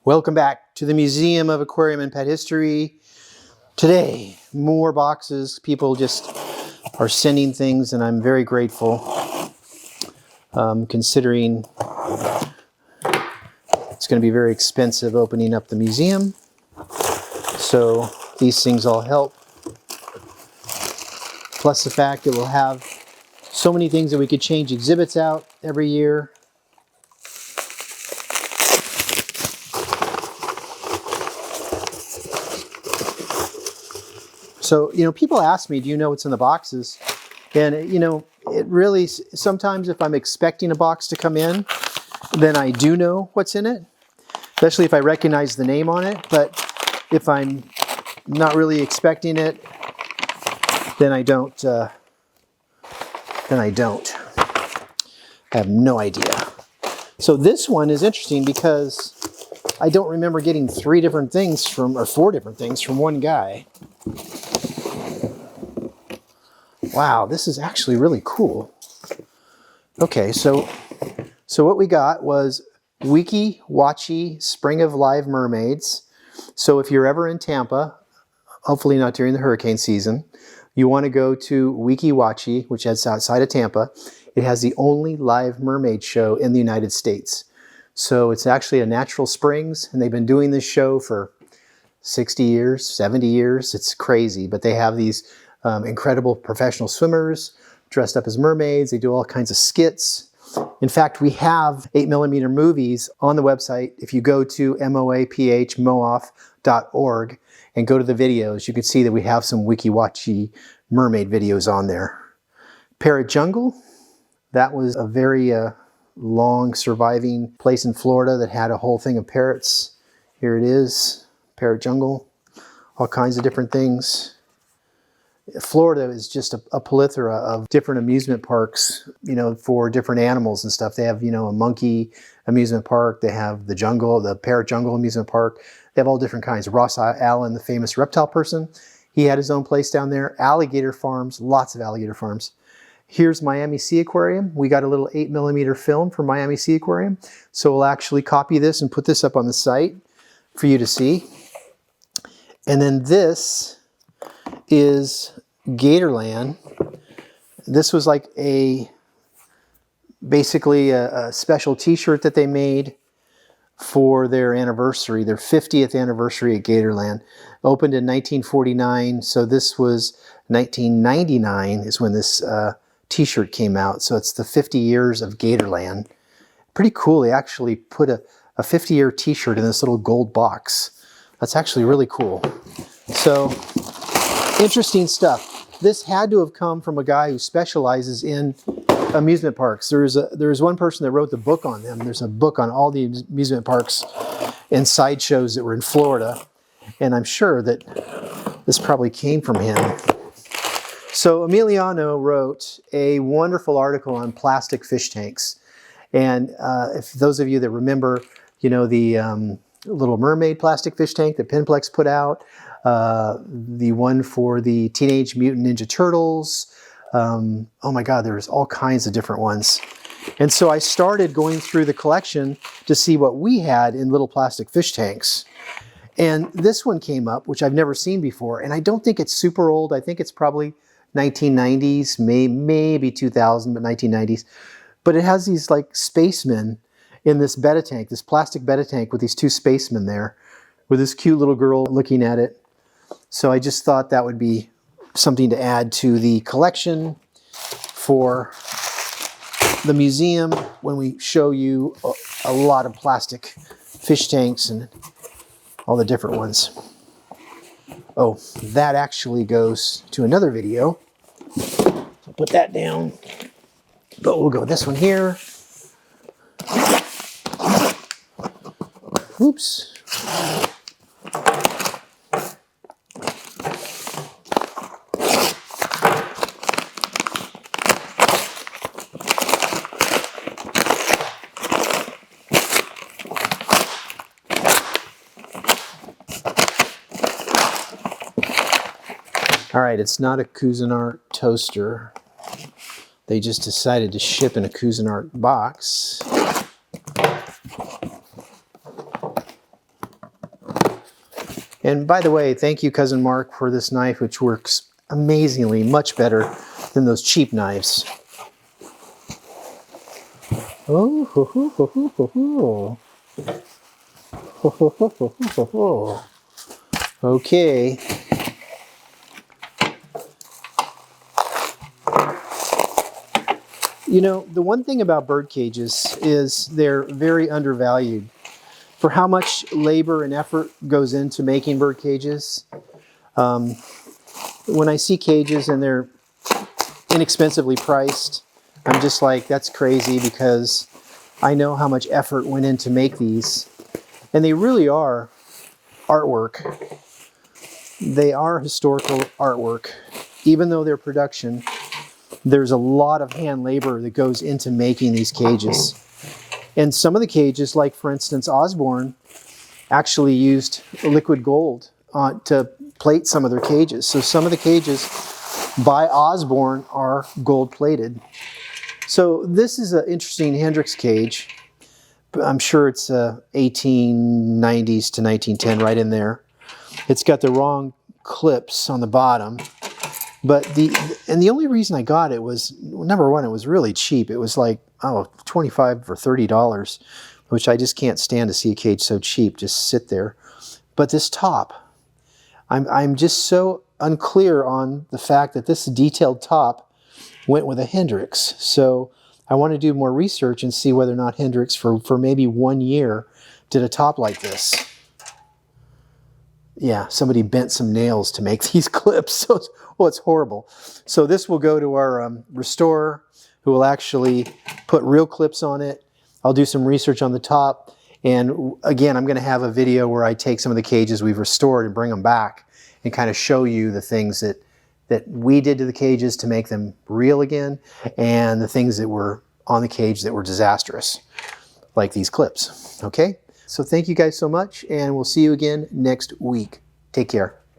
Welcome back to the Museum of Aquarium and Pet History. Today, more boxes. People just are sending things and I'm very grateful, considering it's going to be very expensive opening up the museum. So these things all help. Plus the fact that we'll have so many things that we could change exhibits out every year. So, people ask me, do you know what's in the boxes? And, it really, sometimes if I'm expecting a box to come in, then I do know what's in it, especially if I recognize the name on it. But if I'm not really expecting it, then I don't. I have no idea. So this one is interesting because I don't remember getting 4 different things from one guy. Wow, this is actually really cool. Okay, so what we got was Weeki, Wachee, Spring of Live Mermaids. So if you're ever in Tampa, hopefully not during the hurricane season, you want to go to Weeki, Wachee, which is outside of Tampa. It has the only live mermaid show in the United States. So it's actually a natural springs, and they've been doing this show for 60 years, 70 years. It's crazy, but they have these incredible professional swimmers dressed up as mermaids. They do all kinds of skits. In fact, we have 8mm movies on the website. If you go to moaph.org and go to the videos, you can see that we have some Weeki Wachee mermaid videos on there. Parrot Jungle, that was a very long surviving place in Florida that had a whole thing of parrots. Here it is, Parrot Jungle, all kinds of different things. Florida is just a plethora of different amusement parks, for different animals and stuff. They have, a monkey amusement park. They have the Parrot Jungle amusement park. They have all different kinds. Ross Allen, the famous reptile person, he had his own place down there. Alligator farms, lots of alligator farms. Here's Miami Seaquarium. We got a little 8mm film from Miami Seaquarium. So we'll actually copy this and put this up on the site for you to see. And then this is Gatorland. This was like basically a special t-shirt that they made for their anniversary, their 50th anniversary at Gatorland. Opened in 1949, so this was 1999 is when this t-shirt came out. So it's the 50 years of Gatorland. Pretty cool. They actually put a 50-year t-shirt in this little gold box. That's actually really cool. So interesting stuff. This had to have come from a guy who specializes in amusement parks. There's one person that wrote the book on them. There's a book on all the amusement parks and sideshows that were in Florida. And I'm sure that this probably came from him. So Emiliano wrote a wonderful article on plastic fish tanks. And if those of you that remember, the Little Mermaid plastic fish tank that Pinplex put out, the one for the Teenage Mutant Ninja Turtles. Oh my God, there's all kinds of different ones. And so I started going through the collection to see what we had in little plastic fish tanks. And this one came up, which I've never seen before. And I don't think it's super old. I think it's probably 1990s, maybe 2000, but 1990s. But it has these like spacemen in this betta tank, this plastic betta tank with these 2 spacemen there, with this cute little girl looking at it. So I just thought that would be something to add to the collection for the museum when we show you a lot of plastic fish tanks and all the different ones. Oh, that actually goes to another video. So put that down. But we'll go this one here. Oops. All right, it's not a Cuisinart toaster. They just decided to ship in a Cuisinart box. And by the way, thank you, Cousin Mark, for this knife, which works amazingly much better than those cheap knives. Oh, ho, ho, ho, ho, ho, ho. Ho, ho, ho, ho, ho, ho. Okay. You know, the one thing about bird cages is they're very undervalued. For how much labor and effort goes into making bird cages, when I see cages and they're inexpensively priced, I'm just like, that's crazy, because I know how much effort went in to make these. And they really are artwork. They are historical artwork. Even though they're production, there's a lot of hand labor that goes into making these cages. And some of the cages, like for instance Osborne, actually used liquid gold to plate some of their cages. So some of the cages by Osborne are gold plated. So this is an interesting Hendryx cage. I'm sure it's 1890s to 1910, right in there. It's got the wrong clips on the bottom. But the only reason I got it was, number one, it was really cheap. It was like, oh, $25 or $30, which I just can't stand to see a cage so cheap just sit there. But this top, I'm just so unclear on the fact that this detailed top went with a Hendryx. So I want to do more research and see whether or not Hendryx, for maybe 1 year, did a top like this. Yeah, somebody bent some nails to make these clips. So it's horrible. So this will go to our restorer, who will actually put real clips on it. I'll do some research on the top. And again, I'm going to have a video where I take some of the cages we've restored and bring them back and kind of show you the things that we did to the cages to make them real again, and the things that were on the cage that were disastrous, like these clips. Okay? So thank you guys so much, and we'll see you again next week. Take care.